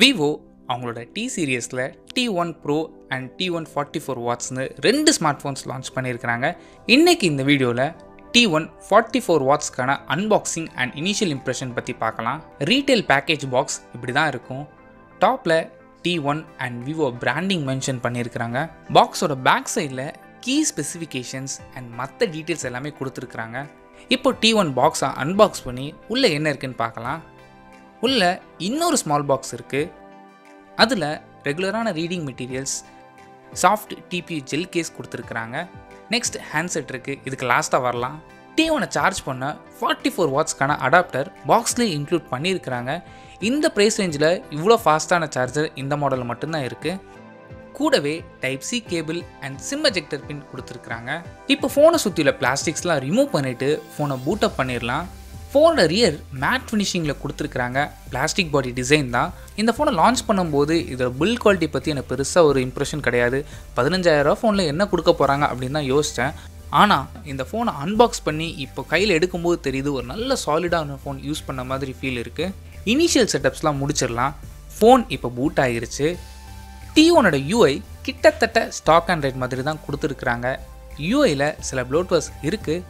vivo அவங்களோட T சீரியஸில் T1 Pro and T1 44 வாட்ஸ்னு 2 ஸ்மார்ட் ஃபோன்ஸ் லான்ச் பண்ணியிருக்கிறாங்க. இன்றைக்கி இந்த வீடியோவில் T1 44 வாட்ஸ்க்கான அன்பாக்சிங் அண்ட் இனிஷியல் இம்ப்ரெஷன் பற்றி பார்க்கலாம். ரீட்டைல் பேக்கேஜ் பாக்ஸ் இப்படி தான் இருக்கும். டாப்பில் T1 and vivo branding mention பண்ணியிருக்கிறாங்க. பாக்ஸோட பேக் சைடில் கீ ஸ்பெசிஃபிகேஷன்ஸ் அண்ட் மற்ற டீட்டெயில்ஸ் எல்லாமே கொடுத்துருக்குறாங்க. இப்போ T1 பாக்ஸை அன்பாக்ஸ் பண்ணி உள்ளே என்ன இருக்குன்னு பார்க்கலாம். உள்ளே இன்னொரு ஸ்மால் பாக்ஸ் இருக்குது. அதில் ரெகுலரான reading materials, soft TPU gel case கொடுத்துருக்குறாங்க. நெக்ஸ்ட் ஹேண்ட்செட் இருக்குது. இதுக்கு லாஸ்ட்டாக வரலாம். T1 சார்ஜ் பண்ண 44 வாட்ஸ்க்கான அடாப்டர் பாக்ஸ்லேயே இன்க்ளூட் பண்ணியிருக்கிறாங்க. இந்த ப்ரைஸ் ரேஞ்சில் இவ்வளோ ஃபாஸ்ட்டான சார்ஜர் இந்த மாடலில் மட்டும்தான் இருக்குது. கூடவே type C cable and sim ejector பின் கொடுத்துருக்குறாங்க. இப்போ ஃபோனை சுற்றியுள்ள பிளாஸ்டிக்ஸ்லாம் ரிமூவ் பண்ணிவிட்டு ஃபோனை பூட்டப் பண்ணிடலாம். ஃபோனோட ரியர் மேட் ஃபினிஷிங்கில் கொடுத்துருக்குறாங்க. பிளாஸ்டிக் பாடி டிசைன் தான். இந்த ஃபோனை லான்ச் பண்ணும்போது இதோட பில்ட் குவாலிட்டி பற்றி எனக்கு பெருசாக ஒரு இம்ப்ரெஷன் கிடையாது. 15,000 ஃபோனில் என்ன கொடுக்க போகிறாங்க அப்படின்னு தான் யோசித்தேன். ஆனால் இந்த ஃபோனை அன்பாக்ஸ் பண்ணி இப்போ கையில் எடுக்கும்போது தெரியுது ஒரு நல்ல சாலிடான ஃபோன் யூஸ் பண்ண மாதிரி ஃபீல் இருக்குது. இனிஷியல் செட்டப்ஸ்லாம் முடிச்சிடலாம். ஃபோன் இப்போ பூட் ஆகிருச்சு. T1ஓட UI கிட்டத்தட்ட ஸ்டாக் அண்ட் ரைட் மாதிரி தான் கொடுத்துருக்குறாங்க. UIயில் சில ப்ளோட்வேர்ஸ் இருக்குது.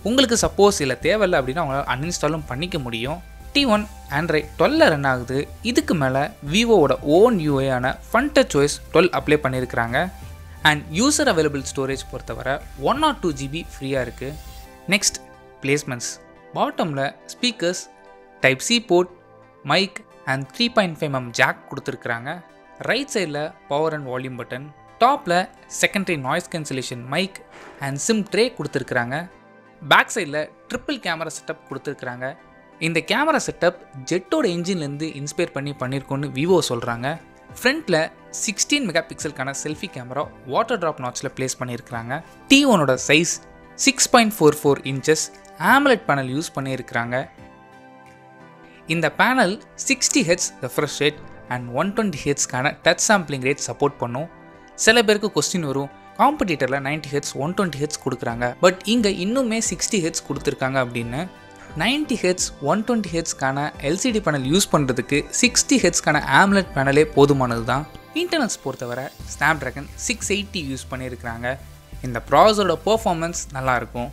உங்களுக்கு சப்போஸ் இல்லை தேவையில்லை அப்படின்னா அவங்களால அன்இன்ஸ்டாலும் பண்ணிக்க முடியும். T1 ஆண்ட்ராய்ட் 12 ரன் ஆகுது. இதுக்கு மேலே விவோவோட ஓன் UIயான ஃபன் டச் OS 12 அப்ளை பண்ணியிருக்கிறாங்க. அண்ட் யூசர் அவைலபிள் ஸ்டோரேஜ் பொறுத்தவரை 102 GB ஃப்ரீயாக இருக்குது. Next placements. பாட்டமில் speakers, type C port, mic and 3.5mm jack கொடுத்துருக்குறாங்க. ரைட் சைடில் பவர் அண்ட் வால்யூம் பட்டன். டாப்பில் secondary noise cancellation mic and sim tray கொடுத்துருக்குறாங்க. Back சைடில் ட்ரிப்பிள் கேமரா செட்டப் கொடுத்துருக்குறாங்க. இந்த கேமரா செட்டப் ஜெட்டோட இன்ஜின்லேருந்து இன்ஸ்பயர் பண்ணியிருக்கோன்னு விவோ சொல்கிறாங்க. ஃப்ரண்ட்டில் 16 மெகா பிக்சலுக்கான செல்ஃபி கேமரா வாட்டர் ட்ராப் நாட்சில் ப்ளேஸ் பண்ணியிருக்கிறாங்க. T1ஓட size 6.44 inches AMOLED panel use பண்ணியிருக்கிறாங்க. இந்த panel 60 Hz refresh rate and 120 Hzக்கான டச் சாம்பிளிங் ரேட் சப்போர்ட் பண்ணும். சில பேருக்கு கொஸ்டின் வரும், காம்படிட்டரில் 90 Hz 120 Hz கொடுக்குறாங்க, பட் இங்கே இன்னுமே 60 Hz கொடுத்துருக்காங்க அப்படின்னு. 90 Hz 120 Hzக்கான LCD பேனல் யூஸ் பண்ணுறதுக்கு 60 Hzக்கான AMOLED பேனலே போதுமானது தான். இன்டர்னல்ஸ் பொறுத்தவரை ஸ்னாப்ட்ராகன் 680 யூஸ் பண்ணியிருக்கிறாங்க. இந்த ப்ராசரோட பர்ஃபார்மன்ஸ் நல்லாயிருக்கும்.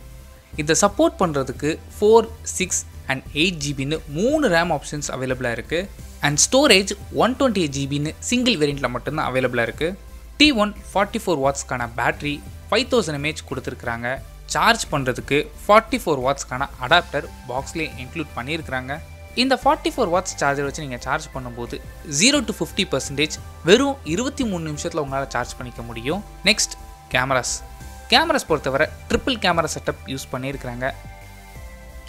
இதை சப்போர்ட் பண்ணுறதுக்கு 4, 6 அண்ட் 8 GBன்னு 3 RAM ஆப்ஷன்ஸ் அவைலபிளாக இருக்குது. அண்ட் ஸ்டோரேஜ் 128 GBன்னு சிங்கிள் வேரியண்ட்டில் மட்டும்தான் அவைலபிளாக இருக்குது. T1 44 வாட்ஸ்க்கான பேட்டரி 5000 mAh கொடுத்துருக்குறாங்க. சார்ஜ் பண்ணுறதுக்கு 44 வாட்ஸ்க்கான அடாப்டர் பாக்ஸ்லேயே இன்க்ளூட் பண்ணியிருக்கிறாங்க. இந்த 44 வாட்ஸ் சார்ஜர் வச்சு நீங்கள் சார்ஜ் பண்ணும்போது 0 to 50% வெறும் 23 நிமிஷத்தில் உங்களால் சார்ஜ் பண்ணிக்க முடியும். நெக்ஸ்ட் கேமராஸ் பொறுத்தவரை ட்ரிப்பிள் கேமரா செட்டப் யூஸ் பண்ணியிருக்கிறாங்க.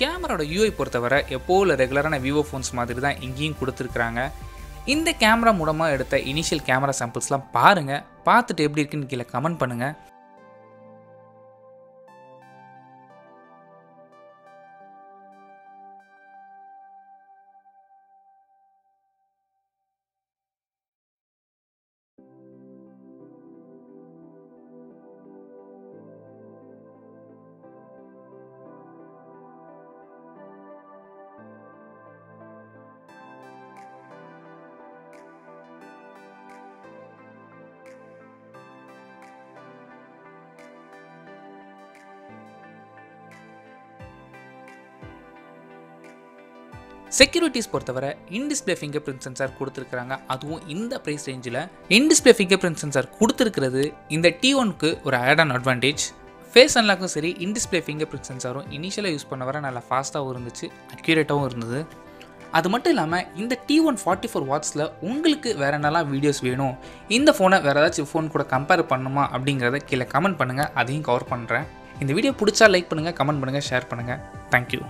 கேமராவோட UI பொறுத்தவரை எப்போது ரெகுலரான விவோ ஃபோன்ஸ் மாதிரி தான் இங்கேயும் கொடுத்துருக்குறாங்க. இந்த கேமரா மூலமாக எடுத்த இனிஷியல் கேமரா சாம்பிள்ஸ்லாம் பாருங்கள். பார்த்துட்டு எப்படி இருக்குன்னு கீழே கமெண்ட் பண்ணுங்கள். செக்யூரிட்டிஸ் பொறுத்தவரை இன்டிஸ்பிளே ஃபிங்கர் பிரிண்ட் சென்சார் கொடுத்துருக்குறாங்க. அதுவும் இந்த ப்ரைஸ் ரேஞ்சில் இன்டிஸ்பிளே ஃபிங்கர் பிரிண்ட் சென்சார் கொடுத்துருக்கிறது இந்த T1க்கு ஒரு ஆட்-ஆன் அட்வான்டேஜ். ஃபேஸ் அன்லாக்கும் சரி, இன்டிஸ்பிளே ஃபிங்கர் பிரிண்ட் சென்சாரும் இனிஷியலாக யூஸ் பண்ண வர நல்லா ஃபாஸ்ட்டாகவும் இருந்துச்சு, அக்யூரேட்டாகவும் இருந்தது. அது மட்டும் இல்லாமல் இந்த T1 44 வாட்ஸில் உங்களுக்கு வேறு என்னெல்லாம் வீடியோஸ் வேணும், இந்த ஃபோனை வேறு ஏதாச்சும் ஃபோன் கூட கம்பேர் பண்ணுமா அப்படிங்கிறத கீழே கமெண்ட் பண்ணுங்கள். அதையும் கவர் பண்ணுறேன். இந்த வீடியோ பிடிச்சா லைக் பண்ணுங்கள், கமெண்ட் பண்ணுங்கள், ஷேர் பண்ணுங்கள். தேங்க்யூ.